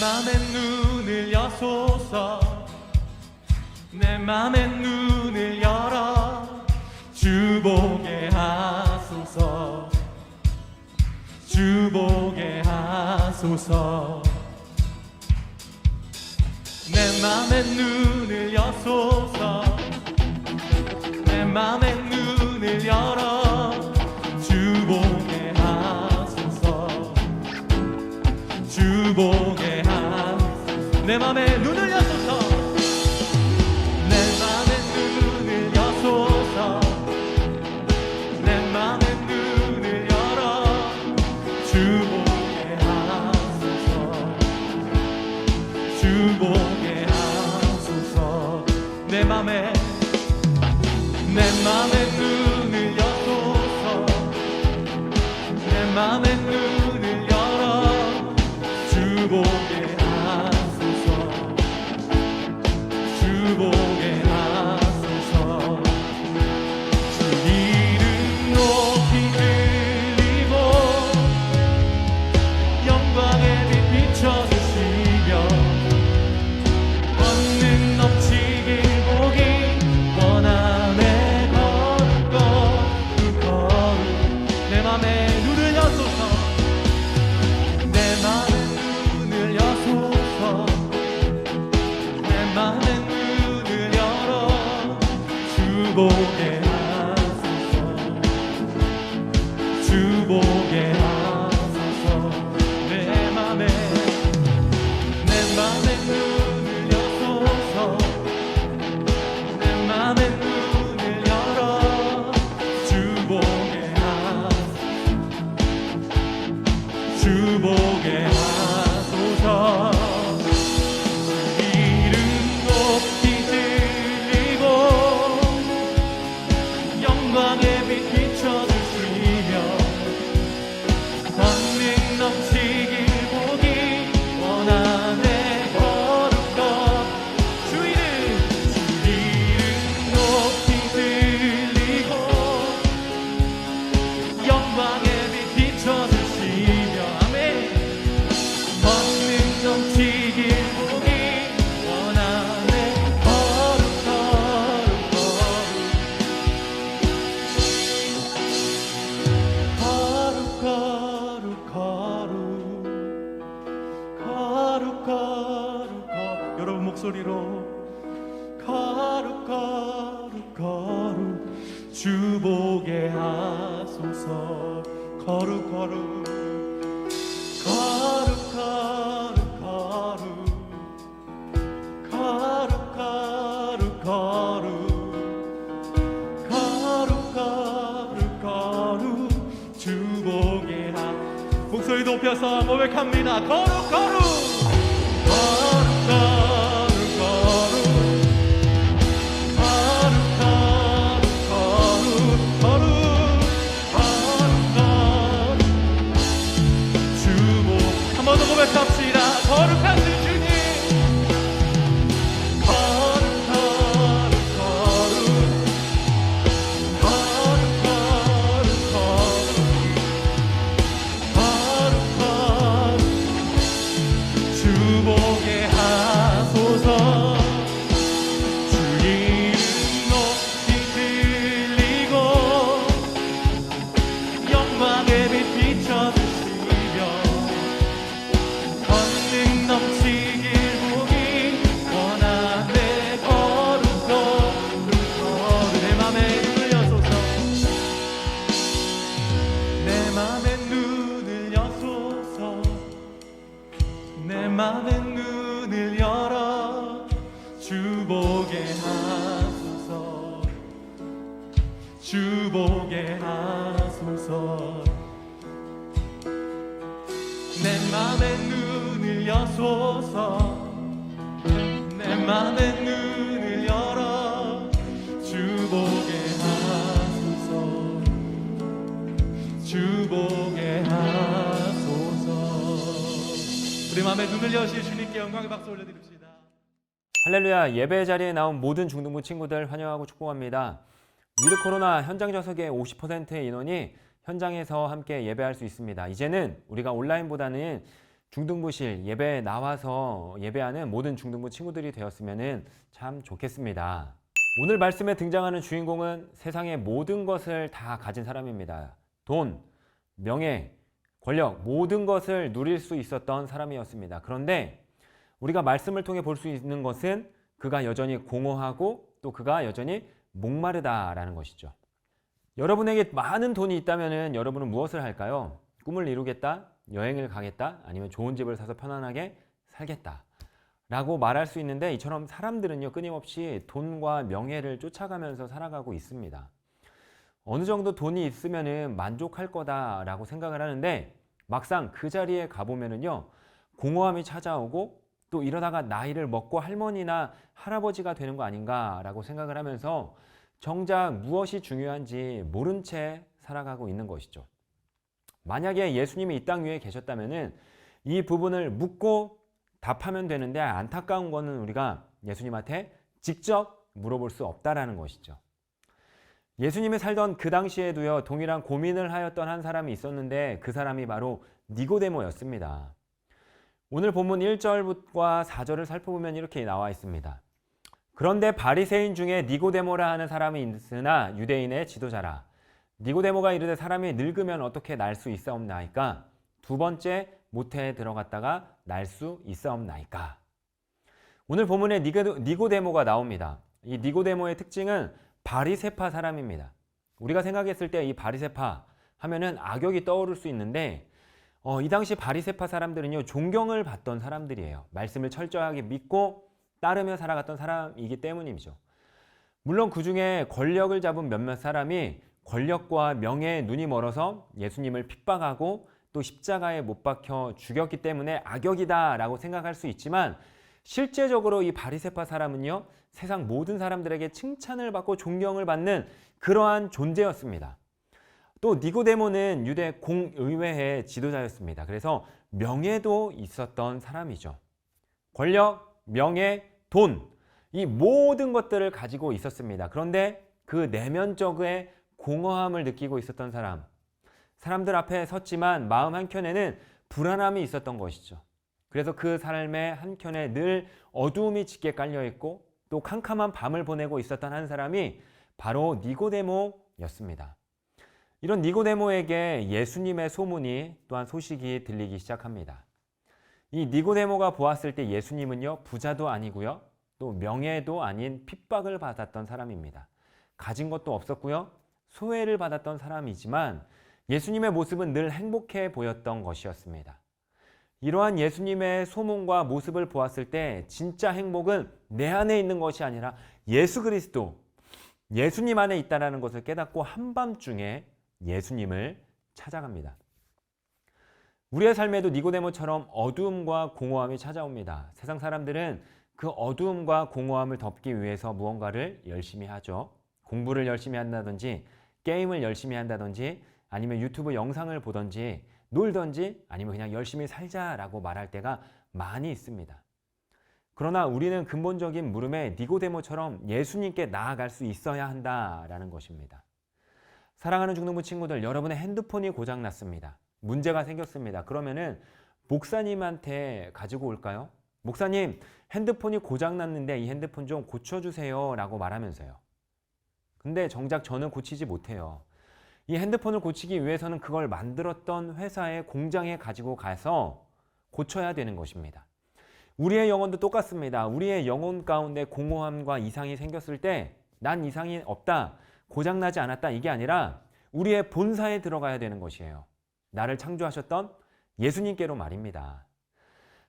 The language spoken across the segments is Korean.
맘의 눈을 여소서 내 맘의 눈을 열어 주 보게 하소서 주 보게 하소서 내 맘의 눈을 여소서 내 맘의 눈을 열어 주 보게 하소서 주 보게 하소서 내 맘의 눈을 여소서 내 맘의 눈을 여소서 내 맘의 눈을 열어 주 보게 하소서 주 보게 하소서 내 맘의 눈을 여소서 내 맘의 눈을 열어 주 보게 하소서 주 보게 하소서 주 이름 높이 들리고 영광의 빛 비춰주시며 권능 넘치길 보기 원하네 거룩 거룩 내 맘에 눈을 여소서 내 맘의 눈을 여소서 내 맘의 눈을 열어 주 보게 하소서 주 보게 하소서 내 맘의 눈을 여소서 내 맘의 눈을 열어 주 보게 하소서 주 보게 하소서 주 이름 높이 들리고 영광의 빛 비춰주시며 권능 넘치길 보기 원하네 거룩한 주 이름 높이 들리고 영광의 빛 비춰주시며 아멘 권능 넘치길 보기 원하네 거룩 거룩 여러분 목소리로 거룩 주 보게 하소서 거룩 거룩 주 보게 하 목소리 높여서 고백합니다. 거룩 거룩 한 번 더 고백합시다. 거룩하신 주님 주 보게 하소서 주 이름 높이 들리고 영광의 빛 비춰주시며 권능 넘치길 보기 원하네 거룩 내 맘의 눈을 여소서 내 맘의 눈을 여소서 내 맘의 눈을 열어 주 보게 하소서 주 보게 하소서 내 맘의 눈을 여소서 내 맘의 눈을 열어 주 보게 하소서 주 보게 하소서 우리 맘의 눈을 여시 주님께 영광의 박수 올려드립시다. 할렐루야. 예배 자리에 나온 모든 중등부 친구들 환영하고 축복합니다. 위드 코로나 현장 좌석의 50%의 인원이 현장에서 함께 예배할 수 있습니다. 이제는 우리가 온라인보다는 중등부실 예배에 나와서 예배하는 모든 중등부 친구들이 되었으면 참 좋겠습니다. 오늘 말씀에 등장하는 주인공은 세상의 모든 것을 다 가진 사람입니다. 돈, 명예, 권력, 모든 것을 누릴 수 있었던 사람이었습니다. 그런데 우리가 말씀을 통해 볼 수 있는 것은 그가 여전히 공허하고 또 그가 여전히 목마르다라는 것이죠. 여러분에게 많은 돈이 있다면 여러분은 무엇을 할까요? 꿈을 이루겠다, 여행을 가겠다, 아니면 좋은 집을 사서 편안하게 살겠다 라고 말할 수 있는데, 이처럼 사람들은요 끊임없이 돈과 명예를 쫓아가면서 살아가고 있습니다. 어느 정도 돈이 있으면 만족할 거다라고 생각을 하는데, 막상 그 자리에 가보면요 공허함이 찾아오고, 또 이러다가 나이를 먹고 할머니나 할아버지가 되는 거 아닌가라고 생각을 하면서 정작 무엇이 중요한지 모른 채 살아가고 있는 것이죠. 만약에 예수님이 이 땅 위에 계셨다면 이 부분을 묻고 답하면 되는데, 안타까운 거는 우리가 예수님한테 직접 물어볼 수 없다라는 것이죠. 예수님이 살던 그 당시에도요 동일한 고민을 하였던 한 사람이 있었는데, 그 사람이 바로 니고데모였습니다. 오늘 본문 1절과 4절을 살펴보면 이렇게 나와 있습니다. 그런데 바리새인 중에 니고데모라 하는 사람이 있으나 유대인의 지도자라. 니고데모가 이르되 사람이 늙으면 어떻게 날 수 있사옵나이까? 두 번째 모태에 들어갔다가 날 수 있사옵나이까? 오늘 본문에 니고데모가 나옵니다. 이 니고데모의 특징은 바리새파 사람입니다. 우리가 생각했을 때 이 바리새파 하면은 악역이 떠오를 수 있는데, 이 당시 바리새파 사람들은요 존경을 받던 사람들이에요. 말씀을 철저하게 믿고 따르며 살아갔던 사람이기 때문이죠. 물론 그 중에 권력을 잡은 몇몇 사람이 권력과 명예에 눈이 멀어서 예수님을 핍박하고 또 십자가에 못 박혀 죽였기 때문에 악역이다라고 생각할 수 있지만, 실제적으로 이 바리새파 사람은요 세상 모든 사람들에게 칭찬을 받고 존경을 받는 그러한 존재였습니다. 또 니고데모는 유대 공의회의 지도자였습니다. 그래서 명예도 있었던 사람이죠. 권력, 명예, 돈, 이 모든 것들을 가지고 있었습니다. 그런데 그 내면적의 공허함을 느끼고 있었던 사람, 사람들 앞에 섰지만 마음 한켠에는 불안함이 있었던 것이죠. 그래서 그 삶의 한켠에 늘 어두움이 짙게 깔려있고 또 캄캄한 밤을 보내고 있었던 한 사람이 바로 니고데모였습니다. 이런 니고데모에게 예수님의 소문이 또한 소식이 들리기 시작합니다. 이 니고데모가 보았을 때 예수님은요 부자도 아니고요 또 명예도 아닌 핍박을 받았던 사람입니다. 가진 것도 없었고요 소외를 받았던 사람이지만 예수님의 모습은 늘 행복해 보였던 것이었습니다. 이러한 예수님의 소문과 모습을 보았을 때 진짜 행복은 내 안에 있는 것이 아니라 예수 그리스도, 예수님 안에 있다는 것을 깨닫고 한밤중에 예수님을 찾아갑니다. 우리의 삶에도 니고데모처럼 어두움과 공허함이 찾아옵니다. 세상 사람들은 그 어두움과 공허함을 덮기 위해서 무언가를 열심히 하죠. 공부를 열심히 한다든지 게임을 열심히 한다든지 아니면 유튜브 영상을 보든지 놀든지 아니면 그냥 열심히 살자라고 말할 때가 많이 있습니다. 그러나 우리는 근본적인 물음에 니고데모처럼 예수님께 나아갈 수 있어야 한다라는 것입니다. 사랑하는 중등부 친구들, 여러분의 핸드폰이 고장났습니다. 문제가 생겼습니다. 그러면은 목사님한테 가지고 올까요? 목사님, 핸드폰이 고장났는데 이 핸드폰 좀 고쳐주세요 라고 말하면서요. 근데 정작 저는 고치지 못해요. 이 핸드폰을 고치기 위해서는 그걸 만들었던 회사의 공장에 가지고 가서 고쳐야 되는 것입니다. 우리의 영혼도 똑같습니다. 우리의 영혼 가운데 공허함과 이상이 생겼을 때 난 이상이 없다, 고장나지 않았다, 이게 아니라 우리의 본사에 들어가야 되는 것이에요. 나를 창조하셨던 예수님께로 말입니다.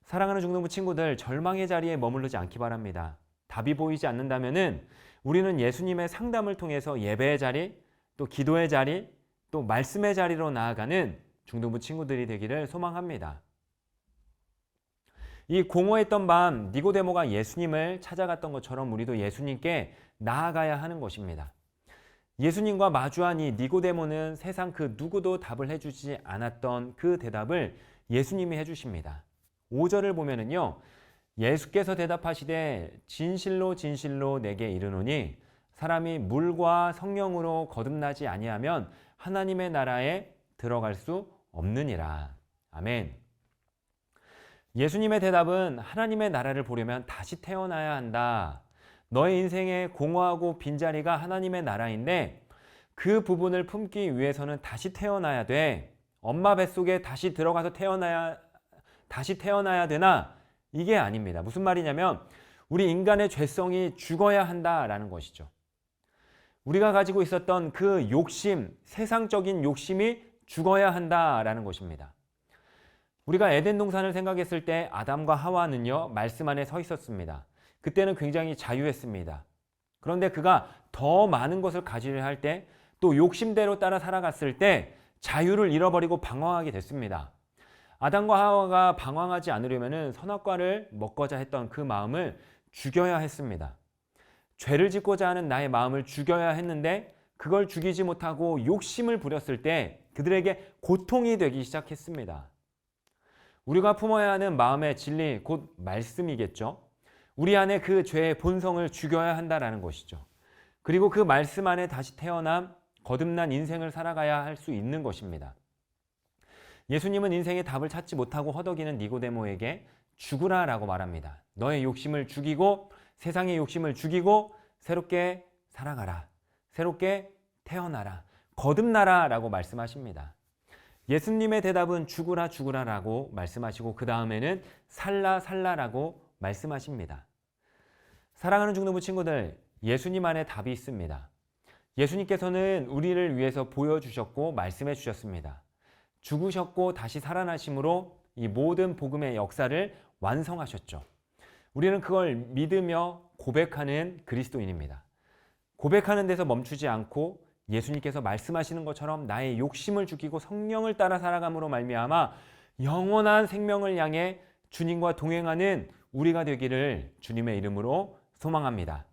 사랑하는 중등부 친구들, 절망의 자리에 머무르지 않기 바랍니다. 답이 보이지 않는다면은 우리는 예수님의 상담을 통해서 예배의 자리, 또 기도의 자리, 또 말씀의 자리로 나아가는 중등부 친구들이 되기를 소망합니다. 이 공허했던 밤 니고데모가 예수님을 찾아갔던 것처럼 우리도 예수님께 나아가야 하는 것입니다. 예수님과 마주한 이 니고데모는 세상 그 누구도 답을 해주지 않았던 그 대답을 예수님이 해주십니다. 5절을 보면은요, 예수께서 대답하시되 진실로 진실로 내게 이르노니 사람이 물과 성령으로 거듭나지 아니하면 하나님의 나라에 들어갈 수 없느니라. 아멘. 예수님의 대답은 하나님의 나라를 보려면 다시 태어나야 한다. 너의 인생의 공허하고 빈자리가 하나님의 나라인데 그 부분을 품기 위해서는 다시 태어나야 돼. 엄마 뱃속에 다시 들어가서 다시 태어나야 되나? 이게 아닙니다. 무슨 말이냐면 우리 인간의 죄성이 죽어야 한다라는 것이죠. 우리가 가지고 있었던 그 욕심, 세상적인 욕심이 죽어야 한다라는 것입니다. 우리가 에덴 동산을 생각했을 때 아담과 하와는요, 말씀 안에 서 있었습니다. 그때는 굉장히 자유했습니다. 그런데 그가 더 많은 것을 가지려 할 때, 또 욕심대로 따라 살아갔을 때 자유를 잃어버리고 방황하게 됐습니다. 아담과 하와가 방황하지 않으려면 선악과를 먹고자 했던 그 마음을 죽여야 했습니다. 죄를 짓고자 하는 나의 마음을 죽여야 했는데 그걸 죽이지 못하고 욕심을 부렸을 때 그들에게 고통이 되기 시작했습니다. 우리가 품어야 하는 마음의 진리, 곧 말씀이겠죠. 우리 안에 그 죄의 본성을 죽여야 한다는 것이죠. 그리고 그 말씀 안에 다시 태어나 거듭난 인생을 살아가야 할 수 있는 것입니다. 예수님은 인생의 답을 찾지 못하고 허덕이는 니고데모에게 죽으라라고 말합니다. 너의 욕심을 죽이고 세상의 욕심을 죽이고 새롭게 살아가라. 새롭게 태어나라. 거듭나라라고 말씀하십니다. 예수님의 대답은 죽으라 죽으라라고 말씀하시고 그 다음에는 살라 살라라고 말씀하십니다. 사랑하는 중등부 친구들, 예수님 안에 답이 있습니다. 예수님께서는 우리를 위해서 보여주셨고 말씀해 주셨습니다. 죽으셨고 다시 살아나심으로 이 모든 복음의 역사를 완성하셨죠. 우리는 그걸 믿으며 고백하는 그리스도인입니다. 고백하는 데서 멈추지 않고 예수님께서 말씀하시는 것처럼 나의 욕심을 죽이고 성령을 따라 살아감으로 말미암아 영원한 생명을 향해 주님과 동행하는 우리가 되기를 주님의 이름으로 소망합니다.